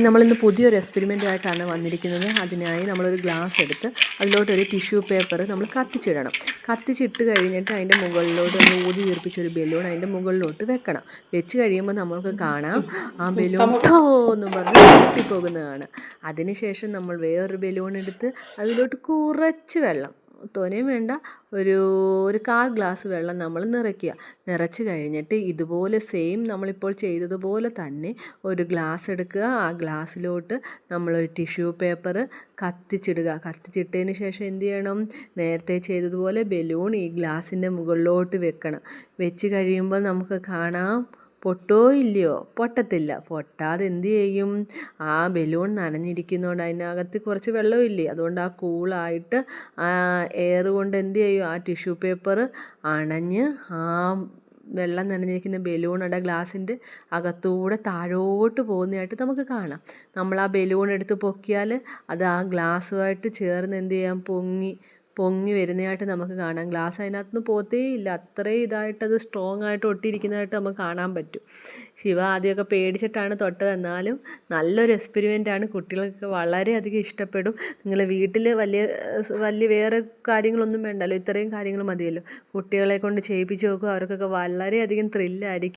നമ്മളിന്ന് പുതിയൊരു എക്സ്പെരിമെൻറ്റായിട്ടാണ് വന്നിരിക്കുന്നത്. അതിനായി നമ്മളൊരു ഗ്ലാസ് എടുത്ത് അതിലോട്ടൊരു ടിഷ്യൂ പേപ്പർ നമ്മൾ കത്തിച്ചിടണം. കത്തിച്ചിട്ട് കഴിഞ്ഞിട്ട് അതിൻ്റെ മുകളിലോട്ട് നമ്മൾ ഊതി വീർപ്പിച്ചൊരു ബലൂൺ അതിൻ്റെ മുകളിലോട്ട് വെക്കണം. വെച്ച് കഴിയുമ്പോൾ നമ്മൾക്ക് കാണാം ആ ബലൂൺ ടോ എന്നും പറഞ്ഞ് പൊട്ടിപ്പോകുന്നതാണ്. അതിനുശേഷം നമ്മൾ വേറൊരു ബലൂൺ എടുത്ത് അതിലോട്ട് കുറച്ച് വെള്ളം, തോനെയും വേണ്ട, ഒരു 1/4 ഗ്ലാസ് വെള്ളം നമ്മൾ നിറച്ച് കഴിഞ്ഞിട്ട് ഇതുപോലെ സെയിം നമ്മളിപ്പോൾ ചെയ്തതുപോലെ തന്നെ ഒരു ഗ്ലാസ് എടുക്കുക. ആ ഗ്ലാസ്സിലോട്ട് നമ്മളൊരു ടിഷ്യൂ പേപ്പർ കത്തിച്ചിടുക. കത്തിച്ചിട്ടതിന് ശേഷം എന്ത് ചെയ്യണം? നേരത്തെ ചെയ്തതുപോലെ ബലൂൺ ഈ ഗ്ലാസിൻ്റെ മുകളിലോട്ട് വെക്കണം. വെച്ച് കഴിയുമ്പോൾ നമുക്ക് കാണാം പൊട്ടോ ഇല്ലയോ? പൊട്ടത്തില്ല. പൊട്ടാതെ എന്ത് ചെയ്യും? ആ ബലൂൺ നനഞ്ഞിരിക്കുന്നതുകൊണ്ട് അതിനകത്ത് കുറച്ച് വെള്ളമില്ലേ, അതുകൊണ്ട് ആ കൂളായിട്ട് ആ എയർ കൊണ്ട് എന്ത് ചെയ്യും? ആ ടിഷ്യൂ പേപ്പർ അണഞ്ഞ് ആ വെള്ളം നനഞ്ഞിരിക്കുന്ന ബലൂണുടെ ഗ്ലാസിൻ്റെ അകത്തൂടെ താഴോട്ട് പോകുന്നതായിട്ട് നമുക്ക് കാണാം. നമ്മൾ ആ ബലൂൺ എടുത്ത് പൊക്കിയാൽ അത് ആ ഗ്ലാസ്സുമായിട്ട് ചേർന്ന് എന്ത് ചെയ്യാം? പൊങ്ങി വരുന്നതായിട്ട് നമുക്ക് കാണാം. ഗ്ലാസ് അതിനകത്ത് നിന്ന് പോത്തേ ഇല്ല. അത്രയും ഇതായിട്ടത് സ്ട്രോങ് ആയിട്ട് ഒട്ടിയിരിക്കുന്നതായിട്ട് നമുക്ക് കാണാൻ പറ്റും. ശിവ ആദ്യമൊക്കെ പേടിച്ചിട്ടാണ് തൊട്ടത്. എന്നാലും നല്ലൊരു എക്സ്പെരിമെൻ്റാണ്. കുട്ടികൾക്ക് വളരെയധികം ഇഷ്ടപ്പെടും. നിങ്ങൾ വീട്ടിൽ വലിയ വേറെ കാര്യങ്ങളൊന്നും വേണ്ടല്ലോ, ഇത്രയും കാര്യങ്ങൾ മതിയല്ലോ. കുട്ടികളെ കൊണ്ട് ചെയ്യിപ്പിച്ച് നോക്കുക. അവർക്കൊക്കെ വളരെയധികം ത്രില്ലായിരിക്കും.